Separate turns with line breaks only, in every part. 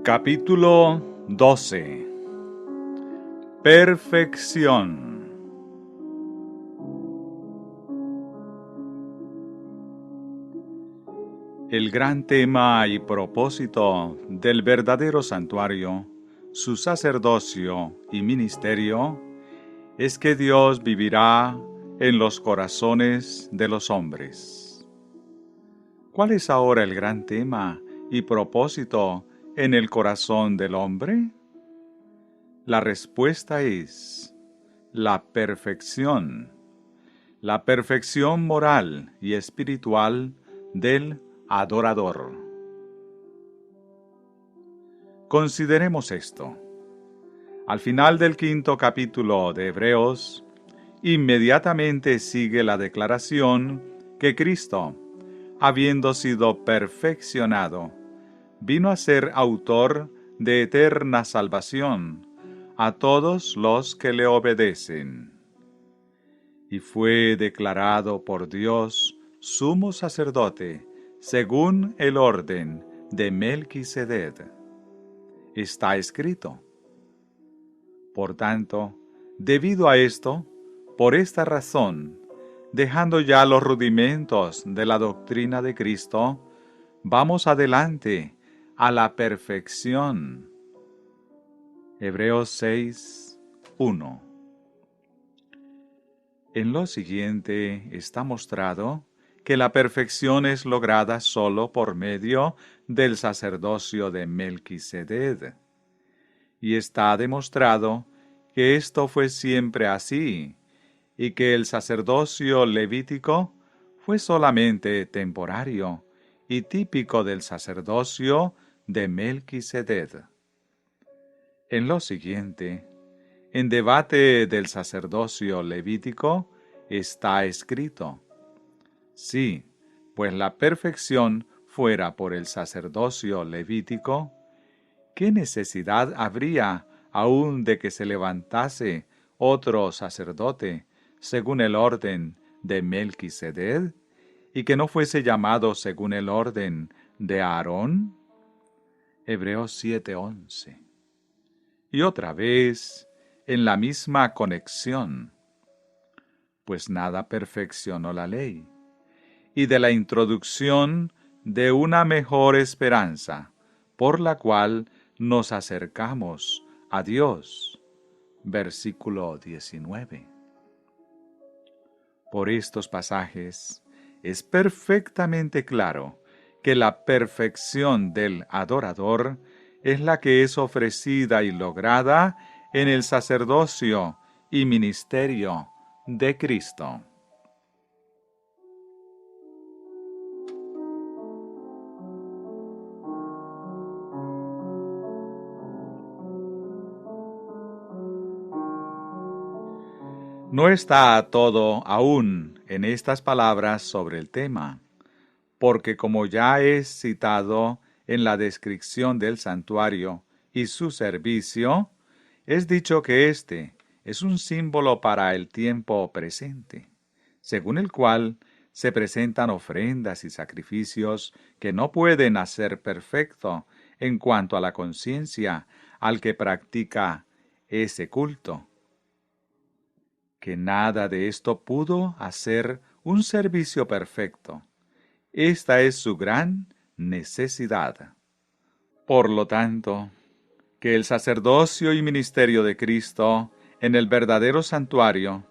Capítulo 12. Perfección. El gran tema y propósito del verdadero santuario, su sacerdocio y ministerio, es que Dios vivirá en los corazones de los hombres. ¿Cuál es ahora el gran tema y propósito en el corazón del hombre? La respuesta es la perfección moral y espiritual del adorador. Consideremos esto. Al final del 5º capítulo de Hebreos, inmediatamente sigue la declaración que Cristo, habiendo sido perfeccionado, vino a ser autor de eterna salvación a todos los que le obedecen. Y fue declarado por Dios sumo sacerdote según el orden de Melquisedec. Está escrito. Por tanto, debido a esto, por esta razón, dejando ya los rudimentos de la doctrina de Cristo, vamos adelante a la perfección. Hebreos 6, 1. En lo siguiente está mostrado que la perfección es lograda solo por medio del sacerdocio de Melquisedec. Y está demostrado que esto fue siempre así, y que el sacerdocio levítico fue solamente temporario y típico del sacerdocio de Melquisedec. En lo siguiente, en debate del sacerdocio levítico, está escrito: si, pues la perfección fuera por el sacerdocio levítico, ¿qué necesidad habría aún de que se levantase otro sacerdote según el orden de Melquisedec, y que no fuese llamado según el orden de Aarón? Hebreos 7:11. Y otra vez, en la misma conexión, pues nada perfeccionó la ley, y de la introducción de una mejor esperanza, por la cual nos acercamos a Dios. Versículo 19. Por estos pasajes es perfectamente claro que la perfección del adorador es la que es ofrecida y lograda en el sacerdocio y ministerio de Cristo. No está todo aún en estas palabras sobre el tema, porque como ya es citado en la descripción del santuario y su servicio, es dicho que éste es un símbolo para el tiempo presente, según el cual se presentan ofrendas y sacrificios que no pueden hacer perfecto en cuanto a la conciencia al que practica ese culto. Que nada de esto pudo hacer un servicio perfecto. Esta es su gran necesidad. Por lo tanto, que el sacerdocio y ministerio de Cristo en el verdadero santuario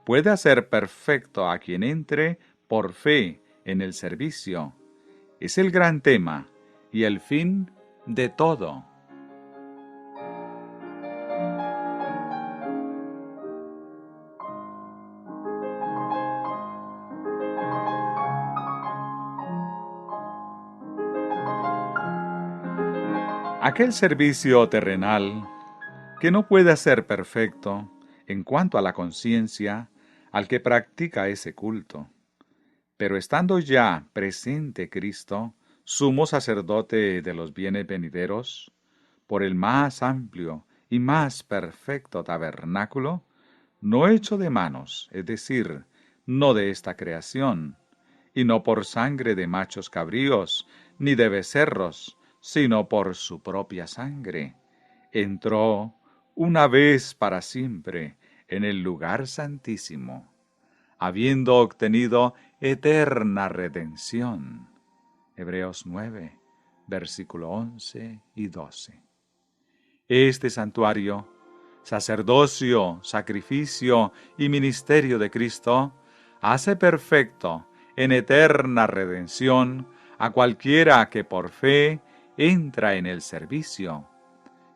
puede hacer perfecto a quien entre por fe en el servicio, es el gran tema y el fin de todo. Aquel servicio terrenal que no puede ser perfecto en cuanto a la conciencia al que practica ese culto. Pero estando ya presente Cristo, sumo sacerdote de los bienes venideros, por el más amplio y más perfecto tabernáculo, no hecho de manos, es decir, no de esta creación, y no por sangre de machos cabríos, ni de becerros, sino por su propia sangre, entró una vez para siempre en el lugar santísimo, habiendo obtenido eterna redención. Hebreos 9, versículo 11 y 12. Este santuario, sacerdocio, sacrificio y ministerio de Cristo, hace perfecto en eterna redención a cualquiera que por fe entra en el servicio,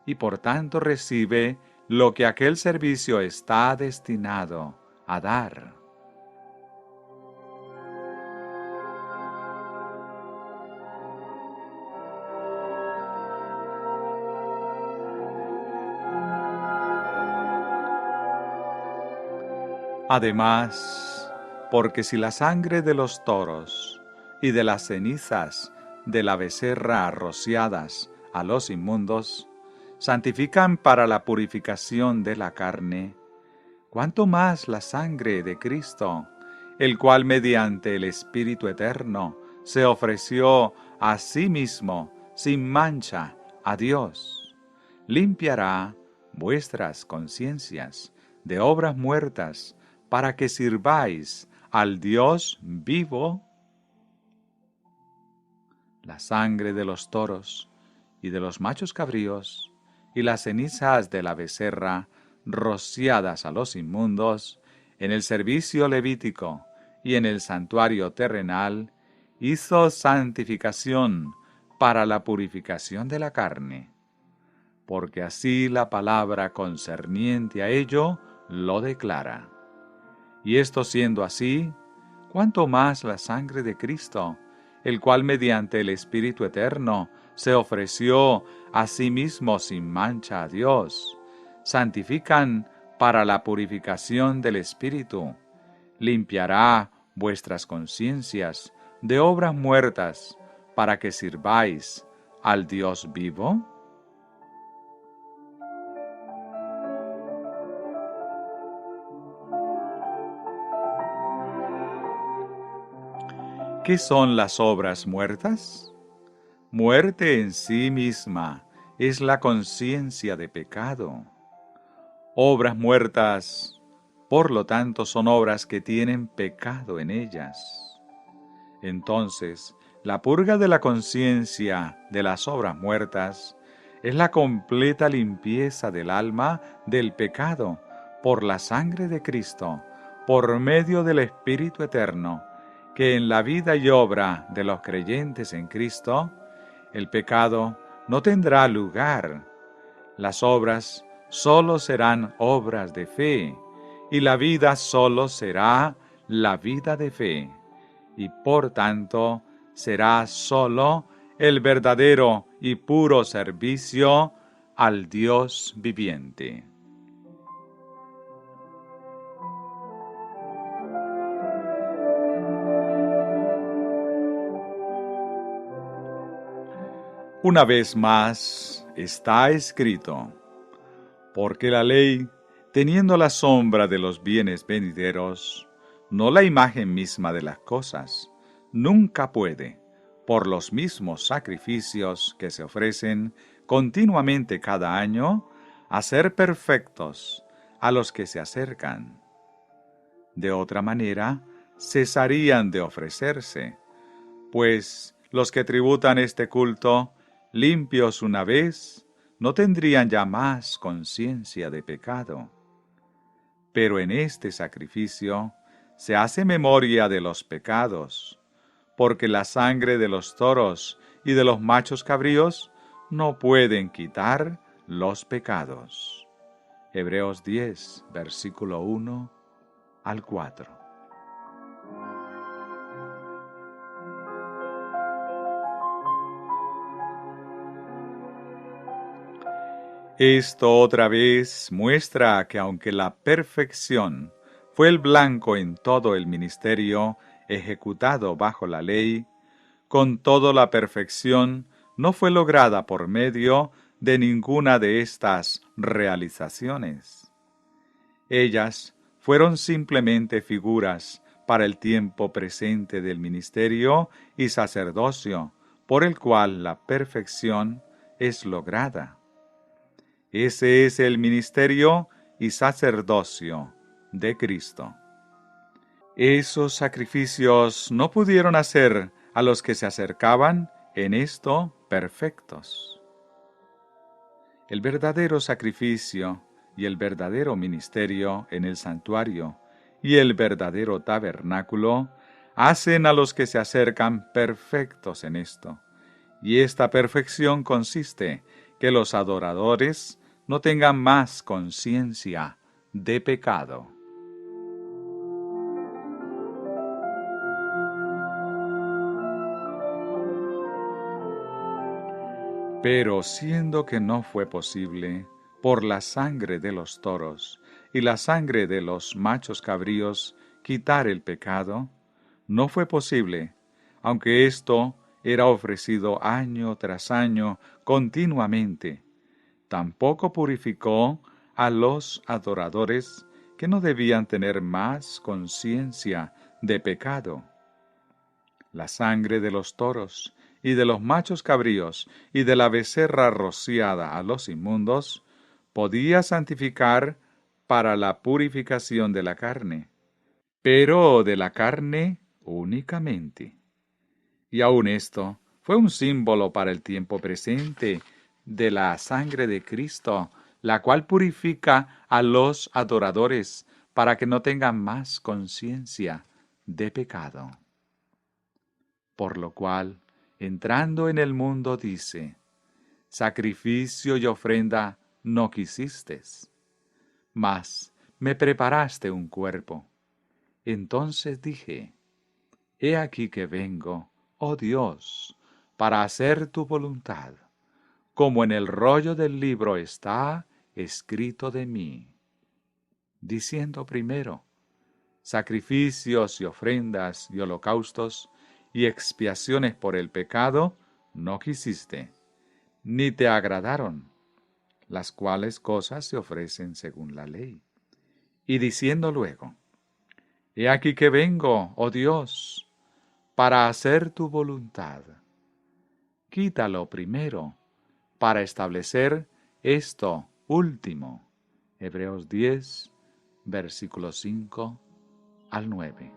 y por tanto recibe lo que aquel servicio está destinado a dar. Además, porque si la sangre de los toros y de las cenizas de la becerra rociadas a los inmundos santifican para la purificación de la carne, cuánto más la sangre de Cristo, el cual mediante el Espíritu Eterno se ofreció a sí mismo sin mancha a Dios, limpiará vuestras conciencias de obras muertas para que sirváis al Dios vivo. La sangre de los toros y de los machos cabríos y las cenizas de la becerra rociadas a los inmundos en el servicio levítico y en el santuario terrenal hizo santificación para la purificación de la carne, porque así la palabra concerniente a ello lo declara. Y esto siendo así, ¿cuánto más la sangre de Cristo, el cual mediante el Espíritu Eterno se ofreció a sí mismo sin mancha a Dios, santifican para la purificación del Espíritu, limpiará vuestras conciencias de obras muertas para que sirváis al Dios vivo? ¿Qué son las obras muertas? Muerte en sí misma es la conciencia de pecado. Obras muertas, por lo tanto, son obras que tienen pecado en ellas. Entonces, la purga de la conciencia de las obras muertas es la completa limpieza del alma del pecado por la sangre de Cristo, por medio del Espíritu Eterno, que en la vida y obra de los creyentes en Cristo, el pecado no tendrá lugar. Las obras solo serán obras de fe, y la vida solo será la vida de fe, y por tanto será solo el verdadero y puro servicio al Dios viviente. Una vez más está escrito: porque la ley, teniendo la sombra de los bienes venideros, no la imagen misma de las cosas, nunca puede, por los mismos sacrificios que se ofrecen continuamente cada año, hacer perfectos a los que se acercan. De otra manera, cesarían de ofrecerse, pues los que tributan este culto, limpios una vez, no tendrían ya más conciencia de pecado. Pero en este sacrificio se hace memoria de los pecados, porque la sangre de los toros y de los machos cabríos no pueden quitar los pecados. Hebreos 10, versículo 1 al 4. Esto otra vez muestra que aunque la perfección fue el blanco en todo el ministerio ejecutado bajo la ley, con todo la perfección no fue lograda por medio de ninguna de estas realizaciones. Ellas fueron simplemente figuras para el tiempo presente del ministerio y sacerdocio por el cual la perfección es lograda. Ese es el ministerio y sacerdocio de Cristo. Esos sacrificios no pudieron hacer a los que se acercaban en esto perfectos. El verdadero sacrificio y el verdadero ministerio en el santuario y el verdadero tabernáculo hacen a los que se acercan perfectos en esto. Y esta perfección consiste que los adoradores no tengan más conciencia de pecado. Pero siendo que no fue posible, por la sangre de los toros y la sangre de los machos cabríos, quitar el pecado, no fue posible, aunque esto era ofrecido año tras año continuamente. Tampoco purificó a los adoradores que no debían tener más conciencia de pecado. La sangre de los toros y de los machos cabríos y de la becerra rociada a los inmundos podía santificar para la purificación de la carne, pero de la carne únicamente. Y aun esto fue un símbolo para el tiempo presente de la sangre de Cristo, la cual purifica a los adoradores para que no tengan más conciencia de pecado. Por lo cual, entrando en el mundo, dice: sacrificio y ofrenda no quisistes, mas me preparaste un cuerpo. Entonces dije: he aquí que vengo, oh Dios, para hacer tu voluntad, como en el rollo del libro está escrito de mí. Diciendo primero: sacrificios y ofrendas y holocaustos y expiaciones por el pecado no quisiste, ni te agradaron, las cuales cosas se ofrecen según la ley. Y diciendo luego: he aquí que vengo, oh Dios, para hacer tu voluntad. Quítalo primero, para establecer esto último. Hebreos 10, versículos 5 al 9.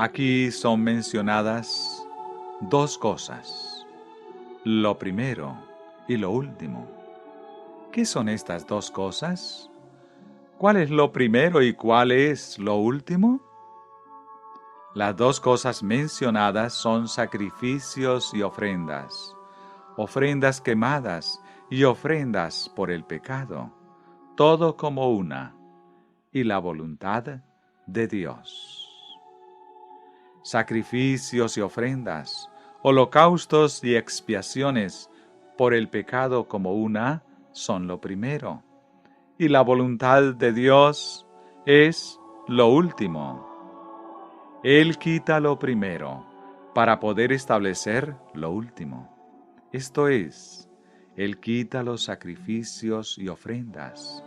Aquí son mencionadas dos cosas, lo primero y lo último. ¿Qué son estas dos cosas? ¿Cuál es lo primero y cuál es lo último? Las dos cosas mencionadas son sacrificios y ofrendas quemadas y ofrendas por el pecado, todo como una, y la voluntad de Dios. Sacrificios y ofrendas, holocaustos y expiaciones por el pecado como una son lo primero, y la voluntad de Dios es lo último. Él quita lo primero para poder establecer lo último. Esto es, Él quita los sacrificios y ofrendas,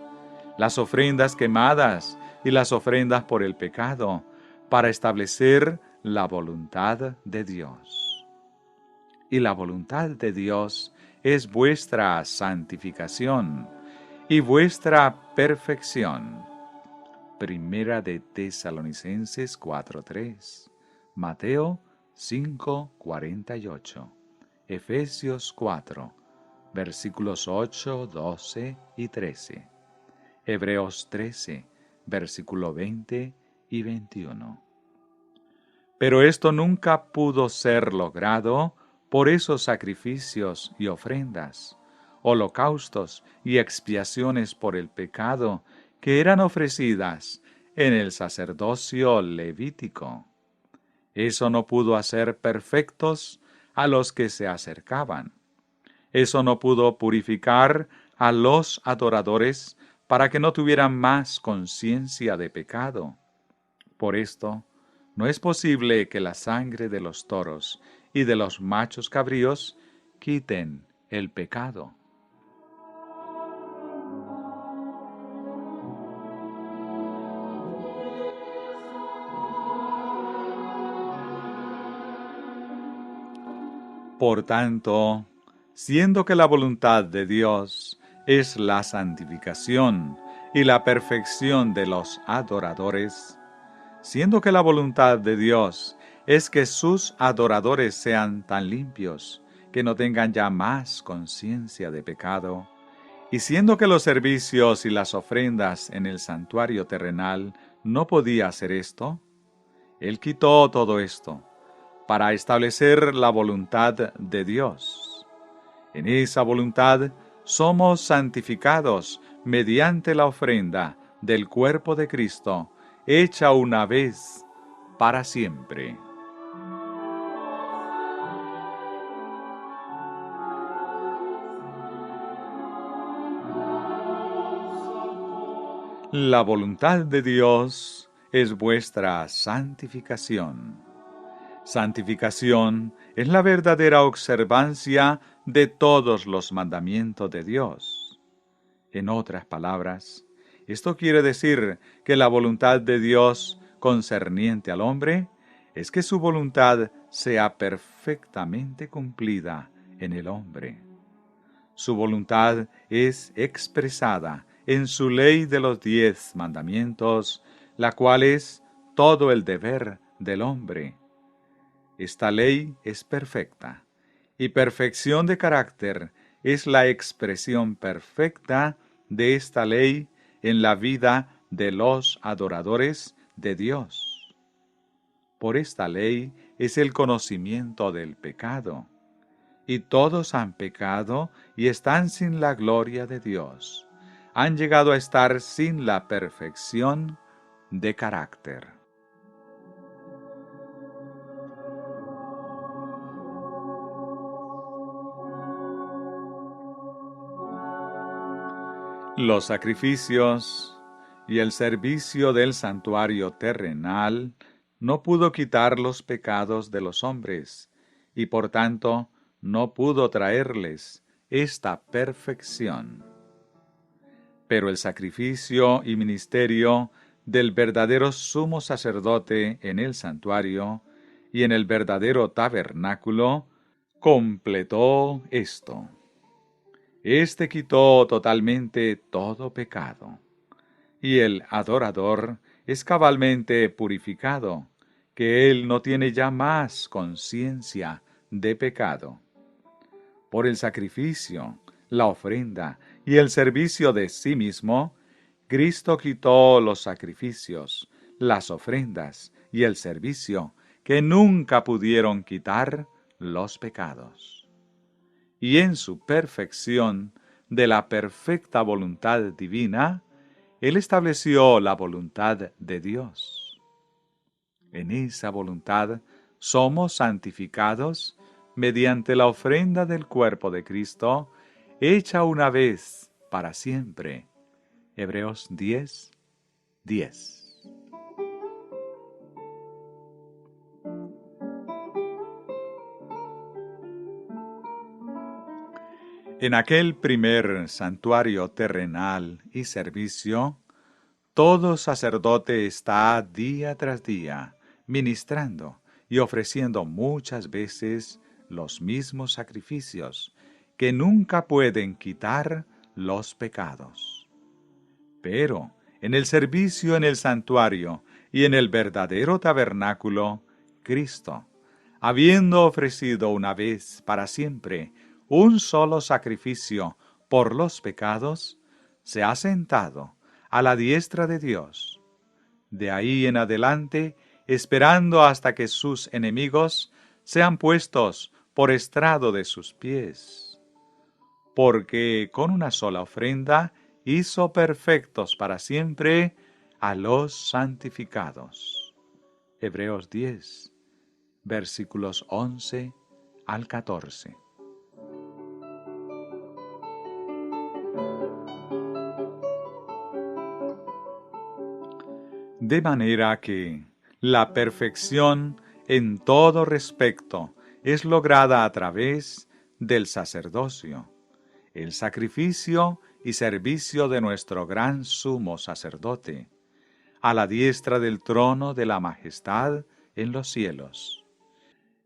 las ofrendas quemadas y las ofrendas por el pecado, para establecer la voluntad de Dios. Y la voluntad de Dios es vuestra santificación y vuestra perfección. Primera de Tesalonicenses 4:3, Mateo 5:48, Efesios 4, versículos 8, 12 y 13, Hebreos 13, versículo 20 y 21. Pero esto nunca pudo ser logrado por esos sacrificios y ofrendas, holocaustos y expiaciones por el pecado que eran ofrecidas en el sacerdocio levítico. Eso no pudo hacer perfectos a los que se acercaban. Eso no pudo purificar a los adoradores para que no tuvieran más conciencia de pecado. Por esto, no es posible que la sangre de los toros y de los machos cabríos quiten el pecado. Por tanto, siendo que la voluntad de Dios es la santificación y la perfección de los adoradores, siendo que la voluntad de Dios es que sus adoradores sean tan limpios que no tengan ya más conciencia de pecado, y siendo que los servicios y las ofrendas en el santuario terrenal no podía hacer esto, Él quitó todo esto para establecer la voluntad de Dios. En esa voluntad somos santificados mediante la ofrenda del cuerpo de Cristo, hecha una vez para siempre. La voluntad de Dios es vuestra santificación. Santificación es la verdadera observancia de todos los mandamientos de Dios. En otras palabras, esto quiere decir que la voluntad de Dios concerniente al hombre es que su voluntad sea perfectamente cumplida en el hombre. Su voluntad es expresada en su ley de los 10 mandamientos, la cual es todo el deber del hombre. Esta ley es perfecta, y perfección de carácter es la expresión perfecta de esta ley en la vida de los adoradores de Dios. Por esta ley es el conocimiento del pecado, y todos han pecado y están sin la gloria de Dios. Han llegado a estar sin la perfección de carácter. Los sacrificios y el servicio del santuario terrenal no pudo quitar los pecados de los hombres, y por tanto no pudo traerles esta perfección. Pero el sacrificio y ministerio del verdadero sumo sacerdote en el santuario y en el verdadero tabernáculo completó esto. Este quitó totalmente todo pecado, y el adorador es cabalmente purificado, que él no tiene ya más conciencia de pecado. Por el sacrificio, la ofrenda y el servicio de sí mismo, Cristo quitó los sacrificios, las ofrendas y el servicio que nunca pudieron quitar los pecados. Y en su perfección de la perfecta voluntad divina, Él estableció la voluntad de Dios. En esa voluntad somos santificados mediante la ofrenda del cuerpo de Cristo, hecha una vez para siempre. Hebreos 10, 10. En aquel primer santuario terrenal y servicio, todo sacerdote está día tras día ministrando y ofreciendo muchas veces los mismos sacrificios que nunca pueden quitar los pecados. Pero en el servicio en el santuario y en el verdadero tabernáculo, Cristo, habiendo ofrecido una vez para siempre un solo sacrificio por los pecados, se ha sentado a la diestra de Dios. De ahí en adelante, esperando hasta que sus enemigos sean puestos por estrado de sus pies. Porque con una sola ofrenda hizo perfectos para siempre a los santificados. Hebreos 10, versículos 11 al 14. De manera que la perfección en todo respecto es lograda a través del sacerdocio, el sacrificio y servicio de nuestro gran sumo sacerdote, a la diestra del trono de la majestad en los cielos.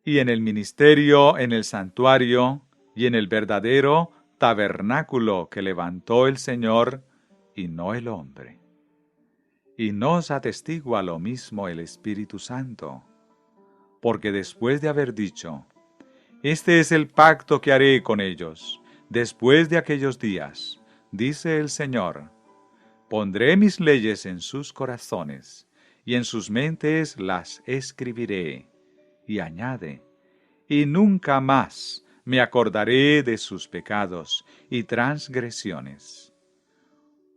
y en el ministerio, en el santuario y en el verdadero tabernáculo que levantó el Señor y no el hombre. Y nos atestigua lo mismo el Espíritu Santo, porque después de haber dicho, este es el pacto que haré con ellos, después de aquellos días, dice el Señor, pondré mis leyes en sus corazones, y en sus mentes las escribiré. Y añade, y nunca más me acordaré de sus pecados y transgresiones.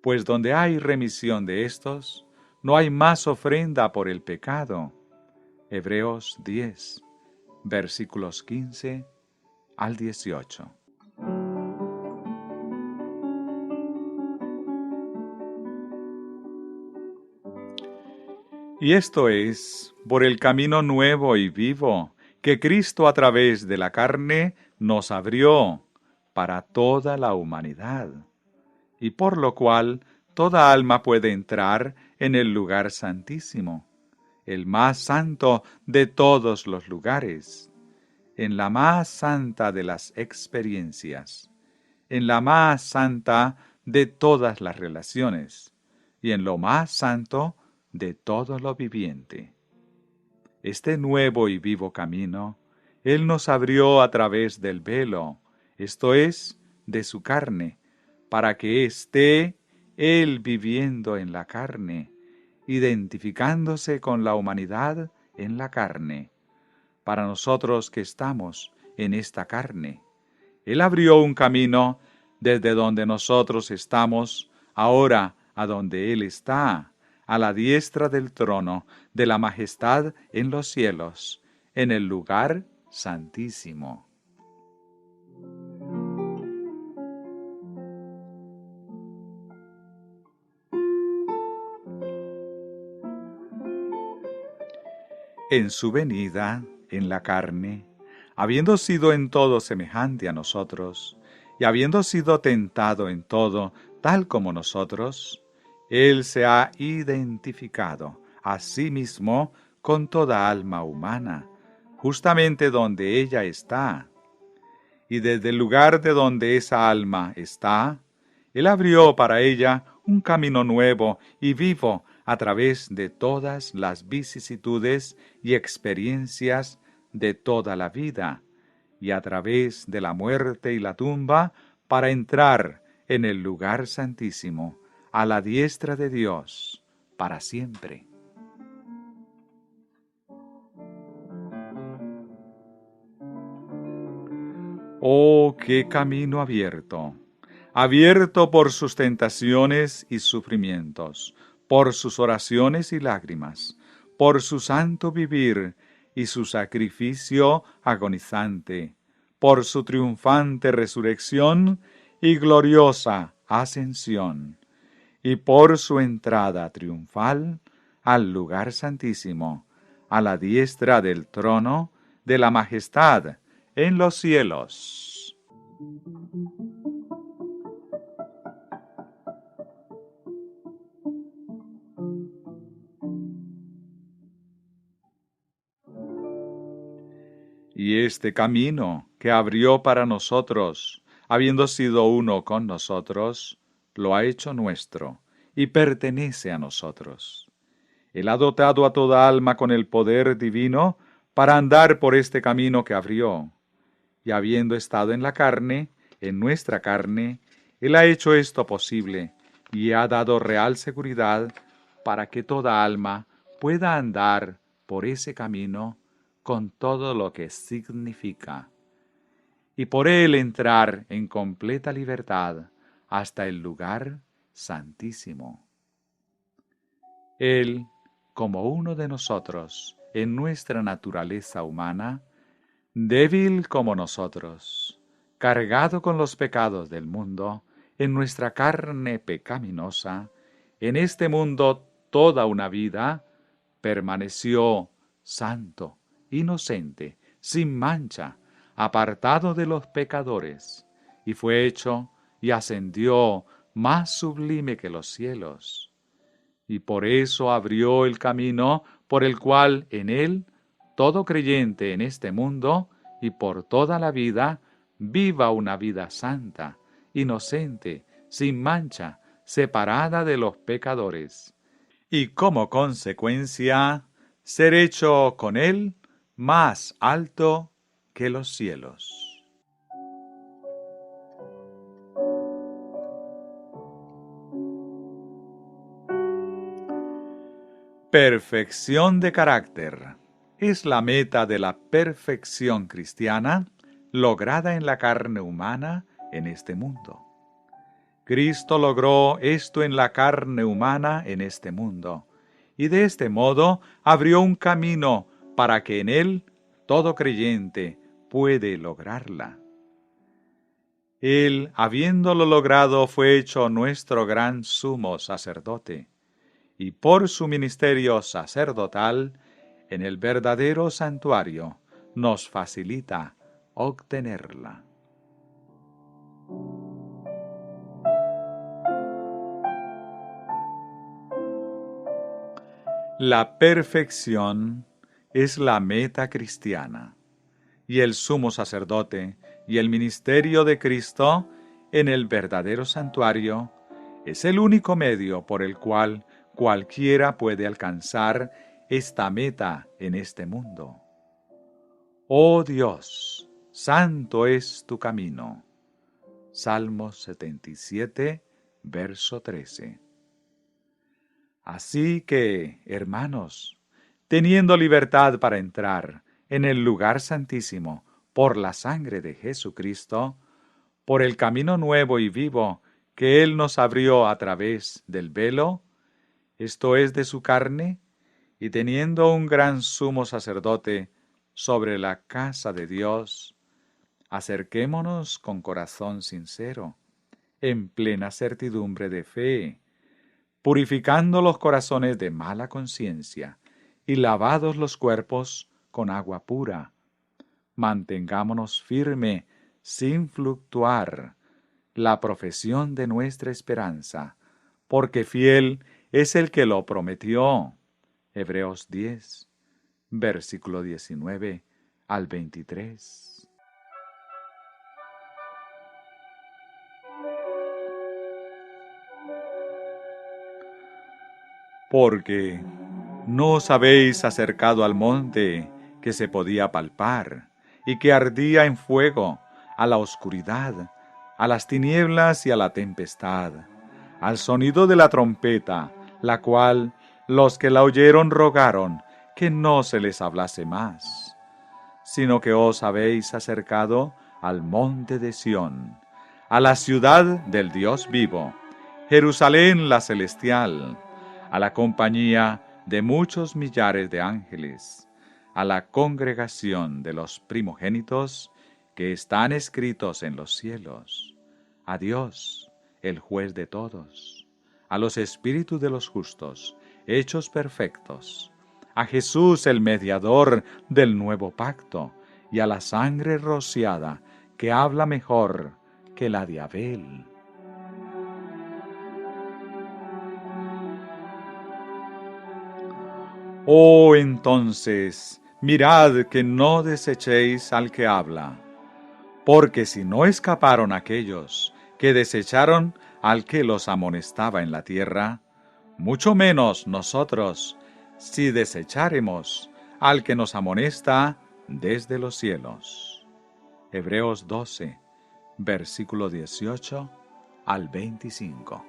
Pues donde hay remisión de estos, no hay más ofrenda por el pecado. Hebreos 10, versículos 15 al 18. Y esto es por el camino nuevo y vivo que Cristo a través de la carne nos abrió para toda la humanidad, y por lo cual toda alma puede entrar en el lugar santísimo, el más santo de todos los lugares, en la más santa de las experiencias, en la más santa de todas las relaciones, y en lo más santo de todo lo viviente. Este nuevo y vivo camino, Él nos abrió a través del velo, esto es, de su carne, para que esté Él viviendo en la carne, identificándose con la humanidad en la carne, para nosotros que estamos en esta carne. Él abrió un camino desde donde nosotros estamos, ahora a donde Él está, a la diestra del trono de la majestad en los cielos, en el lugar santísimo. En su venida, en la carne, habiendo sido en todo semejante a nosotros, y habiendo sido tentado en todo, tal como nosotros, Él se ha identificado a sí mismo con toda alma humana, justamente donde ella está. Y desde el lugar de donde esa alma está, Él abrió para ella un camino nuevo y vivo a través de todas las vicisitudes y experiencias de toda la vida, y a través de la muerte y la tumba, para entrar en el lugar santísimo, a la diestra de Dios, para siempre. ¡Oh, qué camino abierto! Abierto por sus tentaciones y sufrimientos, por sus oraciones y lágrimas, por su santo vivir y su sacrificio agonizante, por su triunfante resurrección y gloriosa ascensión, y por su entrada triunfal al lugar santísimo, a la diestra del trono de la majestad en los cielos. Y este camino que abrió para nosotros, habiendo sido uno con nosotros, lo ha hecho nuestro y pertenece a nosotros. Él ha dotado a toda alma con el poder divino para andar por este camino que abrió. Y habiendo estado en la carne, en nuestra carne, Él ha hecho esto posible y ha dado real seguridad para que toda alma pueda andar por ese camino con todo lo que significa, y por él entrar en completa libertad hasta el lugar santísimo. Él, como uno de nosotros, en nuestra naturaleza humana, débil como nosotros, cargado con los pecados del mundo, en nuestra carne pecaminosa, en este mundo toda una vida, permaneció santo, inocente, sin mancha, apartado de los pecadores, y fue hecho y ascendió más sublime que los cielos. Y por eso abrió el camino por el cual en él todo creyente en este mundo y por toda la vida viva una vida santa, inocente, sin mancha, separada de los pecadores, y como consecuencia ser hecho con Él más alto que los cielos. Perfección de carácter es la meta de la perfección cristiana lograda en la carne humana en este mundo. Cristo logró esto en la carne humana en este mundo, y de este modo abrió un camino para que en él todo creyente puede lograrla. Él, habiéndolo logrado, fue hecho nuestro gran sumo sacerdote, y por su ministerio sacerdotal, en el verdadero santuario, nos facilita obtenerla. La perfección es la meta cristiana, y el sumo sacerdote y el ministerio de Cristo en el verdadero santuario es el único medio por el cual cualquiera puede alcanzar esta meta en este mundo. Oh Dios, santo es tu camino. Salmos 77, verso 13. Así que, hermanos, teniendo libertad para entrar en el lugar santísimo por la sangre de Jesucristo, por el camino nuevo y vivo que Él nos abrió a través del velo, esto es de su carne, y teniendo un gran sumo sacerdote sobre la casa de Dios, acerquémonos con corazón sincero, en plena certidumbre de fe, purificando los corazones de mala conciencia y lavados los cuerpos con agua pura. Mantengámonos firme, sin fluctuar, la profesión de nuestra esperanza, porque fiel es el que lo prometió. Hebreos 10, versículo 19 al 23. Porque no os habéis acercado al monte que se podía palpar y que ardía en fuego, a la oscuridad, a las tinieblas y a la tempestad, al sonido de la trompeta, la cual los que la oyeron rogaron que no se les hablase más, sino que os habéis acercado al monte de Sión, a la ciudad del Dios vivo, Jerusalén la celestial, a la compañía de muchos millares de ángeles, a la congregación de los primogénitos que están escritos en los cielos, a Dios, el juez de todos, a los espíritus de los justos, hechos perfectos, a Jesús el mediador del nuevo pacto, y a la sangre rociada que habla mejor que la de Abel. Oh, entonces, mirad que no desechéis al que habla, porque si no escaparon aquellos que desecharon al que los amonestaba en la tierra, mucho menos nosotros, si desecháremos al que nos amonesta desde los cielos. Hebreos 12, versículo 18 al 25.